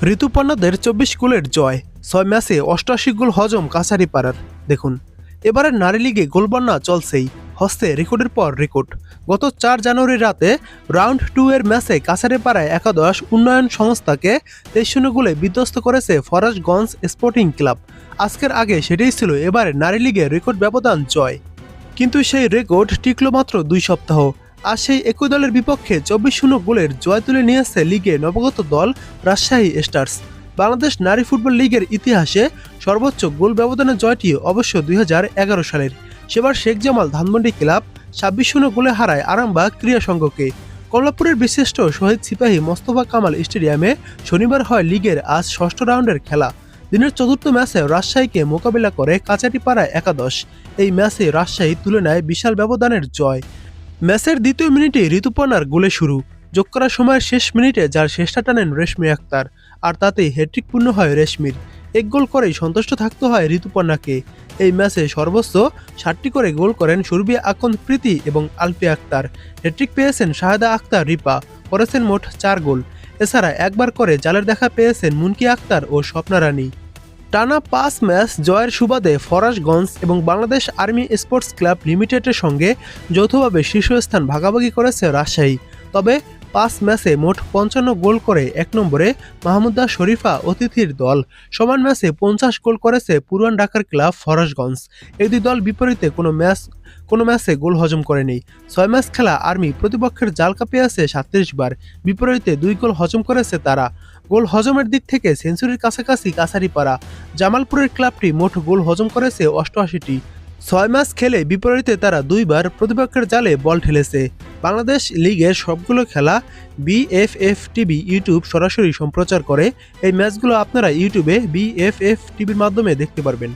ঋতুপর্ণাদের ২৪ গোলের জয়, ৬ ম্যাচে ৮৮ গোল হজম কাছারিপাড়ার। দেখুন, এবারের নারী লিগে গোলবন্যা চলছেই, হস্তে রেকর্ডের পর রেকর্ড। গত ৪ জানুয়ারি রাতে রাউন্ড 2 এর ম্যাচে কাছারিপাড়ায় একাদশ উন্নয়ন সংস্থাকে ২৩-০ গোলে বিধ্বস্ত করেছে ফরাসগঞ্জ স্পোর্টিং ক্লাব। আজকের আগে সেটাই ছিল এবারের নারী লিগে রেকর্ড ব্যবধান জয়। কিন্তু সেই রেকর্ড টিকল মাত্র ২ সপ্তাহ। আর সেই একই দলের বিপক্ষে ২৪-০ গোলের জয় তুলে নিয়েছে লিগে নবাগত দল রাজশাহী স্টার্স। বাংলাদেশ নারী ফুটবল লিগের ইতিহাসে সর্বোচ্চ গোল ব্যবধানের জয়টি অবশ্য ২০১১ সালের। সেবার শেখ জামাল ধানমন্ডি ক্লাব ২৬-০ গোলে হারায় আরামবাগ ক্রীড়া সংঘকে। কমলাপুরের বিশিষ্ট শহীদ সিপাহী মোস্তফা কামাল স্টেডিয়ামে শনিবার হয় লিগের আজ ষষ্ঠ রাউন্ডের খেলা। দিনের চতুর্থ ম্যাচে রাজশাহীকে মোকাবিলা করে কাচাটিপাড়ায় একাদশ। এই ম্যাচে রাজশাহী তুলে নেয় বিশাল ব্যবধানের জয়। ম্যাচের দ্বিতীয় মিনিটে ঋতুপর্ণার গোলে শুরু। যোগ করার সময়ের শেষ মিনিটে যার শেষটা টানেন রেশমি আক্তার, আর তাতেই হ্যাট্রিক পূর্ণ হয় রেশমির। এক গোল করেই সন্তুষ্ট থাকতে হয় ঋতুপর্ণাকে। এই ম্যাচে সর্বোচ্চ ৭টি করে গোল করেন সুরভি আকন্দ প্রীতি এবং আলপি আক্তার। হ্যাট্রিক পেয়েছেন শাহেদা আক্তার রিপা, করেছেন মোট ৪ গোল। এছাড়া একবার করে জালের দেখা পেয়েছেন মুনকি আক্তার ও স্বপ্না রানী। টানা ৫ ম্যাচ জয়ের সুবাদে ফরাসগঞ্জ এবং বাংলাদেশ আর্মি স্পোর্টস ক্লাব লিমিটেডের সঙ্গে যৌথভাবে শীর্ষস্থান ভাগাভাগি করেছে রাজশাহী। তবে ৫ ম্যাচে মোট ৫৫ গোল করে ১ নম্বরে মাহমুদা শরীফা অতিথির দল। সমান ম্যাচে ৫০ গোল করেছে পুরান ঢাকার ক্লাব ফরাসগঞ্জ। এই দুই দল বিপরীতে কোনো ম্যাচে গোল হজম করেনি। ৬ ম্যাচ খেলা আর্মি প্রতিপক্ষের জাল কাঁপিয়েছে ৩৭ বার, বিপরীতে ২ গোল হজম করেছে তারা। গোল হজমের দিক থেকে সেঞ্চুরির কাছাকাছি কাছারিপাড়া। জামালপুরের ক্লাবটি মোট গোল হজম করেছে ৮৮টি। ৬ ম্যাচ খেলে বিপরীতে তারা ২ বার প্রতিপক্ষের জালে বল ঠেলেছে। বাংলাদেশ লিগের সবগুলো খেলা বিএফএফ টিভি ইউটিউব সরাসরি সম্প্রচার করে। এই ম্যাচগুলো আপনারা ইউটিউবে বিএফএফ টিভির মাধ্যমে দেখতে পারবেন।